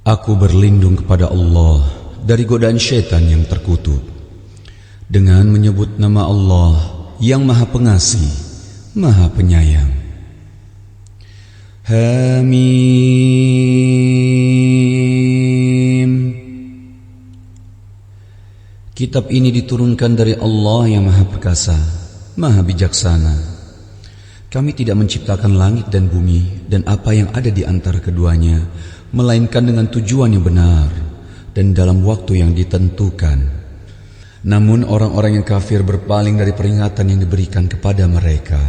Aku berlindung kepada Allah dari godaan syaitan yang terkutuk dengan menyebut nama Allah yang Maha Pengasih, Maha Penyayang. Hamim. Kitab ini diturunkan dari Allah yang Maha Perkasa, Maha Bijaksana. Kami tidak menciptakan langit dan bumi dan apa yang ada di antara keduanya, melainkan dengan tujuan yang benar dan dalam waktu yang ditentukan. Namun orang-orang yang kafir berpaling dari peringatan yang diberikan kepada mereka.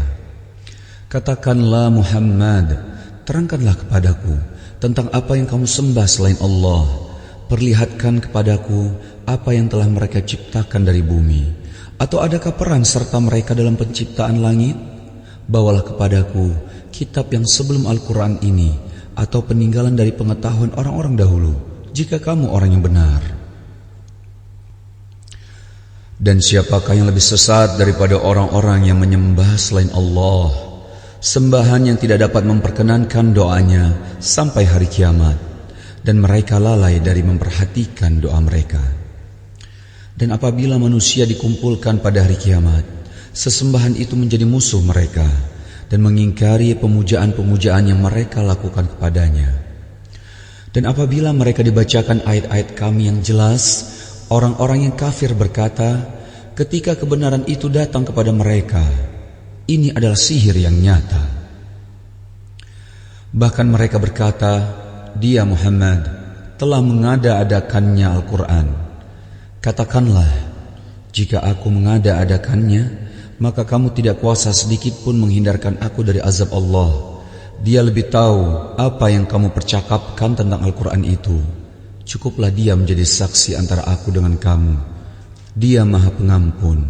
Katakanlah Muhammad, terangkanlah kepadaku tentang apa yang kamu sembah selain Allah. Perlihatkan kepadaku apa yang telah mereka ciptakan dari bumi. Atau adakah peran serta mereka dalam penciptaan langit? Bawalah kepadaku kitab yang sebelum Al-Quran ini, atau peninggalan dari pengetahuan orang-orang dahulu, jika kamu orang yang benar. Dan siapakah yang lebih sesat daripada orang-orang yang menyembah selain Allah, sembahan yang tidak dapat memperkenankan doanya sampai hari kiamat, dan mereka lalai dari memperhatikan doa mereka. Dan apabila manusia dikumpulkan pada hari kiamat, sesembahan itu menjadi musuh mereka dan mengingkari pemujaan-pemujaan yang mereka lakukan kepadanya. Dan apabila mereka dibacakan ayat-ayat kami yang jelas, orang-orang yang kafir berkata, ketika kebenaran itu datang kepada mereka, ini adalah sihir yang nyata. Bahkan mereka berkata, dia Muhammad telah mengada-adakannya Al-Quran. Katakanlah, jika aku mengada-adakannya, maka kamu tidak kuasa sedikit pun menghindarkan aku dari azab Allah. Dia lebih tahu apa yang kamu percakapkan tentang Al-Quran itu. Cukuplah dia menjadi saksi antara aku dengan kamu. Dia Maha Pengampun,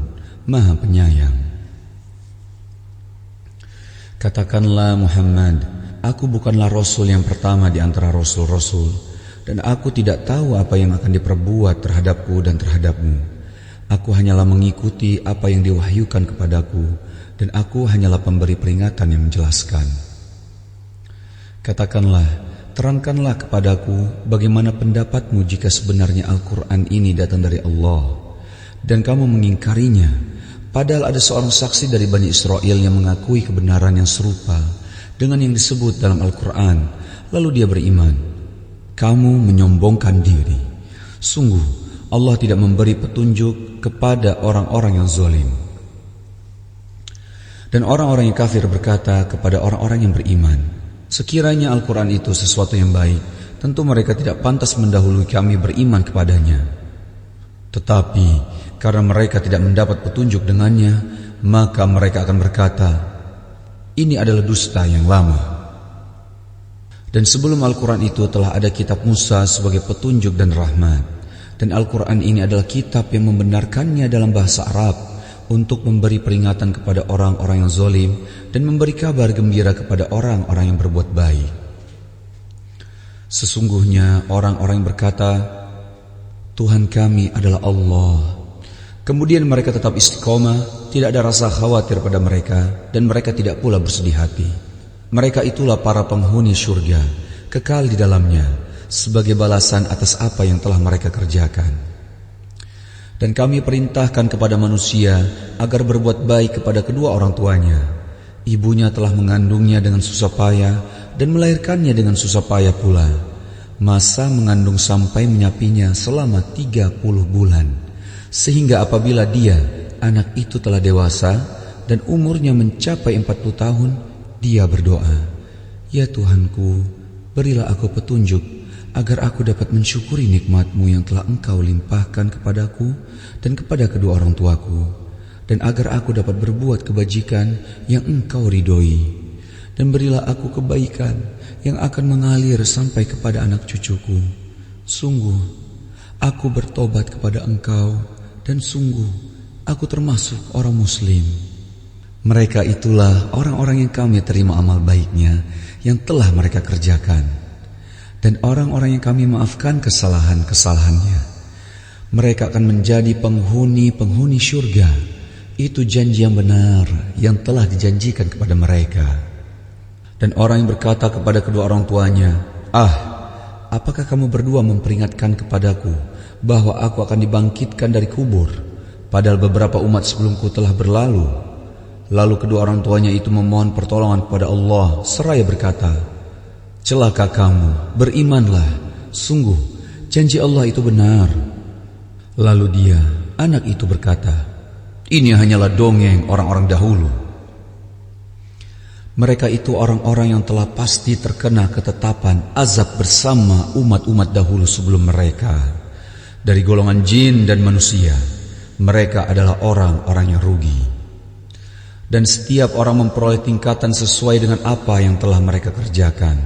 Maha Penyayang. Katakanlah Muhammad, aku bukanlah Rasul yang pertama di antara Rasul-Rasul, dan aku tidak tahu apa yang akan diperbuat terhadapku dan terhadapmu. Aku hanyalah mengikuti apa yang diwahyukan kepadaku, dan aku hanyalah pemberi peringatan yang menjelaskan. Katakanlah, terangkanlah kepadaku bagaimana pendapatmu jika sebenarnya Al-Quran ini datang dari Allah, dan kamu mengingkarinya, padahal ada seorang saksi dari Bani Israel yang mengakui kebenaran yang serupa dengan yang disebut dalam Al-Quran, lalu dia beriman. Kamu menyombongkan diri. Sungguh, Allah tidak memberi petunjuk kepada orang-orang yang zalim. Dan orang-orang yang kafir berkata kepada orang-orang yang beriman, sekiranya Al-Quran itu sesuatu yang baik, tentu mereka tidak pantas mendahului kami beriman kepadanya. Tetapi karena mereka tidak mendapat petunjuk dengannya, maka mereka akan berkata, ini adalah dusta yang lama. Dan sebelum Al-Quran itu telah ada kitab Musa sebagai petunjuk dan rahmat. Dan Al-Quran ini adalah kitab yang membenarkannya dalam bahasa Arab untuk memberi peringatan kepada orang-orang yang zalim dan memberi kabar gembira kepada orang-orang yang berbuat baik. Sesungguhnya orang-orang yang berkata, Tuhan kami adalah Allah. Kemudian mereka tetap istiqomah, tidak ada rasa khawatir pada mereka, dan mereka tidak pula bersedih hati. Mereka itulah para penghuni syurga, kekal di dalamnya, sebagai balasan atas apa yang telah mereka kerjakan. Dan kami perintahkan kepada manusia agar berbuat baik kepada kedua orang tuanya. Ibunya telah mengandungnya dengan susah payah dan melahirkannya dengan susah payah pula. Masa mengandung sampai menyapinya selama 30 bulan. Sehingga apabila dia, anak itu telah dewasa dan umurnya mencapai 40 tahun, dia berdoa, ya Tuhanku, berilah aku petunjuk agar aku dapat mensyukuri nikmat-Mu yang telah Engkau limpahkan kepadaku dan kepada kedua orang tuaku, dan agar aku dapat berbuat kebajikan yang Engkau ridhoi, dan berilah aku kebaikan yang akan mengalir sampai kepada anak cucuku. Sungguh, aku bertobat kepada Engkau, dan sungguh, aku termasuk orang Muslim. Mereka itulah orang-orang yang kami terima amal baiknya yang telah mereka kerjakan, dan orang-orang yang kami maafkan kesalahan-kesalahannya. Mereka akan menjadi penghuni-penghuni syurga. Itu janji yang benar yang telah dijanjikan kepada mereka. Dan orang yang berkata kepada kedua orang tuanya, apakah kamu berdua memperingatkan kepadaku bahwa aku akan dibangkitkan dari kubur, padahal beberapa umat sebelumku telah berlalu? Lalu kedua orang tuanya itu memohon pertolongan kepada Allah seraya berkata, celaka kamu, berimanlah, sungguh janji Allah itu benar. Lalu dia, anak itu berkata, ini hanyalah dongeng orang-orang dahulu. Mereka itu orang-orang yang telah pasti terkena ketetapan azab bersama umat-umat dahulu sebelum mereka. Dari golongan jin dan manusia, mereka adalah orang-orang yang rugi. Dan setiap orang memperoleh tingkatan sesuai dengan apa yang telah mereka kerjakan.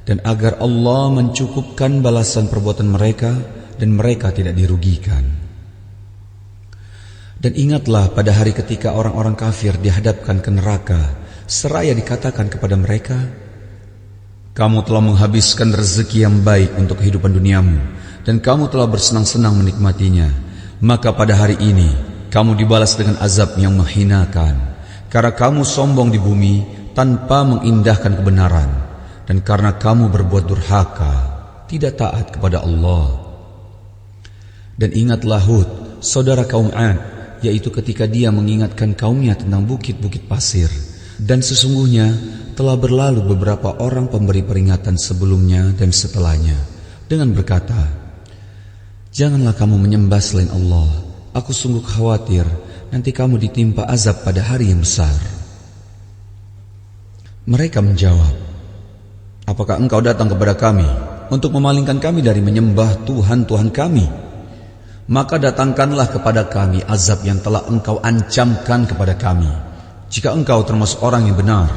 Dan agar Allah mencukupkan balasan perbuatan mereka dan mereka tidak dirugikan. Dan ingatlah pada hari ketika orang-orang kafir dihadapkan ke neraka, seraya dikatakan kepada mereka, kamu telah menghabiskan rezeki yang baik untuk kehidupan duniamu, dan kamu telah bersenang-senang menikmatinya. Maka pada hari ini, kamu dibalas dengan azab yang menghinakan, karena kamu sombong di bumi tanpa mengindahkan kebenaran, dan karena kamu berbuat durhaka, tidak taat kepada Allah. Dan ingatlah Hud, saudara kaum Ad, yaitu ketika dia mengingatkan kaumnya tentang bukit-bukit pasir. Dan sesungguhnya telah berlalu beberapa orang pemberi peringatan sebelumnya dan setelahnya dengan berkata, janganlah kamu menyembah selain Allah, aku sungguh khawatir nanti kamu ditimpa azab pada hari yang besar. Mereka menjawab, apakah engkau datang kepada kami untuk memalingkan kami dari menyembah Tuhan-Tuhan kami? Maka datangkanlah kepada kami azab yang telah engkau ancamkan kepada kami, jika engkau termasuk orang yang benar.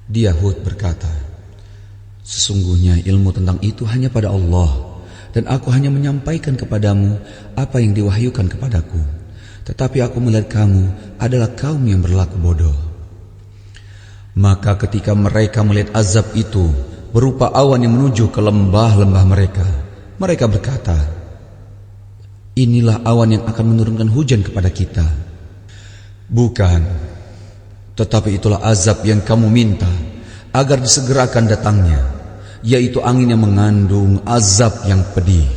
Dia Hud berkata, sesungguhnya ilmu tentang itu hanya pada Allah, dan aku hanya menyampaikan kepadamu apa yang diwahyukan kepadaku. Tetapi aku melihat kamu adalah kaum yang berlaku bodoh. Maka ketika mereka melihat azab itu berupa awan yang menuju ke lembah-lembah mereka, mereka berkata, inilah awan yang akan menurunkan hujan kepada kita. Bukan, tetapi itulah azab yang kamu minta agar disegerakan datangnya, yaitu angin yang mengandung azab yang pedih.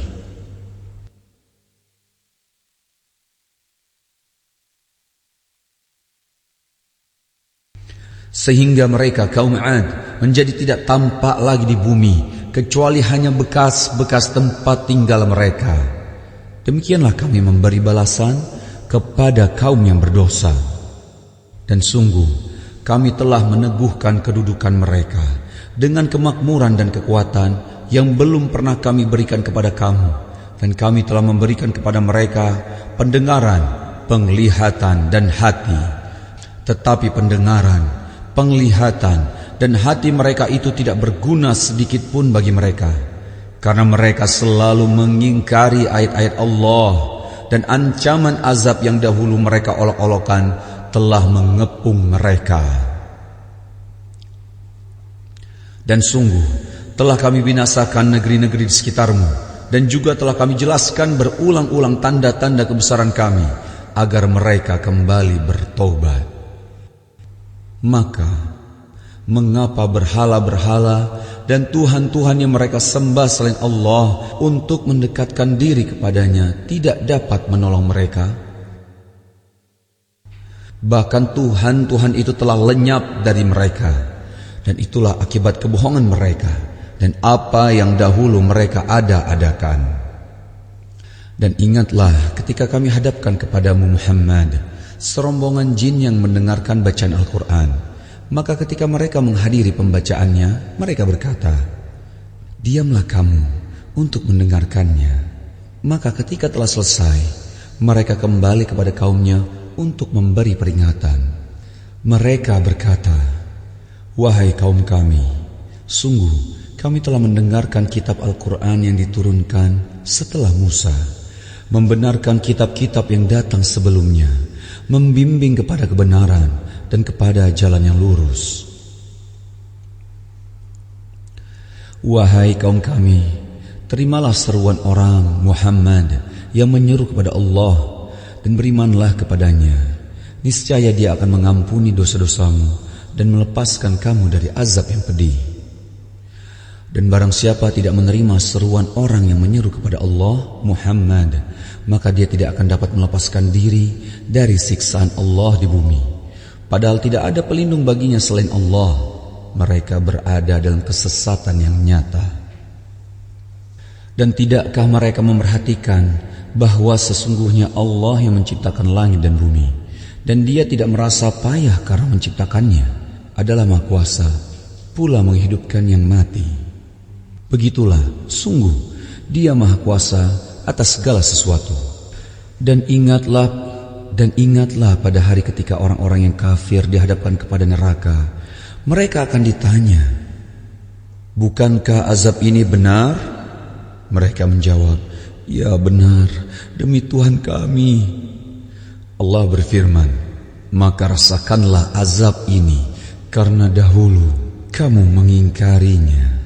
Sehingga mereka kaum Ad menjadi tidak tampak lagi di bumi, kecuali hanya bekas-bekas tempat tinggal mereka. Demikianlah kami memberi balasan kepada kaum yang berdosa. Dan sungguh kami telah meneguhkan kedudukan mereka dengan kemakmuran dan kekuatan yang belum pernah kami berikan kepada kamu. Dan kami telah memberikan kepada mereka pendengaran, penglihatan dan hati. Tetapi pendengaran, penglihatan dan hati mereka itu tidak berguna sedikit pun bagi mereka, karena mereka selalu mengingkari ayat-ayat Allah. Dan ancaman azab yang dahulu mereka olok-olokan telah mengepung mereka. Dan sungguh telah kami binasakan negeri-negeri di sekitarmu, dan juga telah kami jelaskan berulang-ulang tanda-tanda kebesaran kami, agar mereka kembali bertobat. Maka mengapa berhala-berhala dan Tuhan-Tuhan yang mereka sembah selain Allah untuk mendekatkan diri kepadanya tidak dapat menolong mereka? Bahkan Tuhan-Tuhan itu telah lenyap dari mereka, dan itulah akibat kebohongan mereka dan apa yang dahulu mereka ada-adakan. Dan ingatlah ketika kami hadapkan kepadamu Muhammad serombongan jin yang mendengarkan bacaan Al-Quran. Maka ketika mereka menghadiri pembacaannya, mereka berkata, diamlah kamu untuk mendengarkannya. Maka ketika telah selesai, mereka kembali kepada kaumnya untuk memberi peringatan. Mereka berkata, wahai kaum kami, sungguh kami telah mendengarkan kitab Al-Quran yang diturunkan setelah Musa, membenarkan kitab-kitab yang datang sebelumnya, membimbing kepada kebenaran dan kepada jalan yang lurus. Wahai kaum kami, terimalah seruan orang Muhammad yang menyeru kepada Allah, dan berimanlah kepadanya. Niscaya dia akan mengampuni dosa-dosamu dan melepaskan kamu dari azab yang pedih. Dan barang siapa tidak menerima seruan orang yang menyeru kepada Allah, Muhammad, maka dia tidak akan dapat melepaskan diri dari siksaan Allah di bumi. Padahal tidak ada pelindung baginya selain Allah. Mereka berada dalam kesesatan yang nyata. Dan tidakkah mereka memerhatikan bahwa sesungguhnya Allah yang menciptakan langit dan bumi, dan dia tidak merasa payah karena menciptakannya, adalah Maha Kuasa, pula menghidupkan yang mati. Begitulah, sungguh, dia Maha Kuasa atas segala sesuatu. Dan ingatlah pada hari ketika orang-orang yang kafir dihadapkan kepada neraka. Mereka akan ditanya, bukankah azab ini benar? Mereka menjawab, ya benar, demi Tuhan kami. Allah berfirman, maka rasakanlah azab ini karena dahulu kamu mengingkarinya.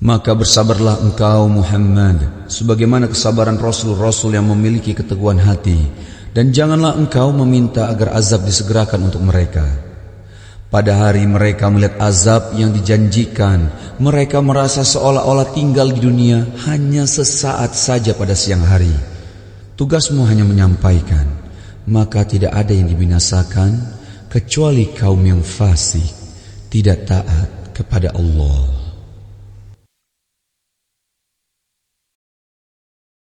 Maka bersabarlah engkau Muhammad, sebagaimana kesabaran Rasul-Rasul yang memiliki keteguhan hati, dan janganlah engkau meminta agar azab disegerakan untuk mereka. Pada hari mereka melihat azab yang dijanjikan, mereka merasa seolah-olah tinggal di dunia hanya sesaat saja pada siang hari. Tugasmu hanya menyampaikan, maka tidak ada yang dibinasakan kecuali kaum yang fasik, tidak taat kepada Allah.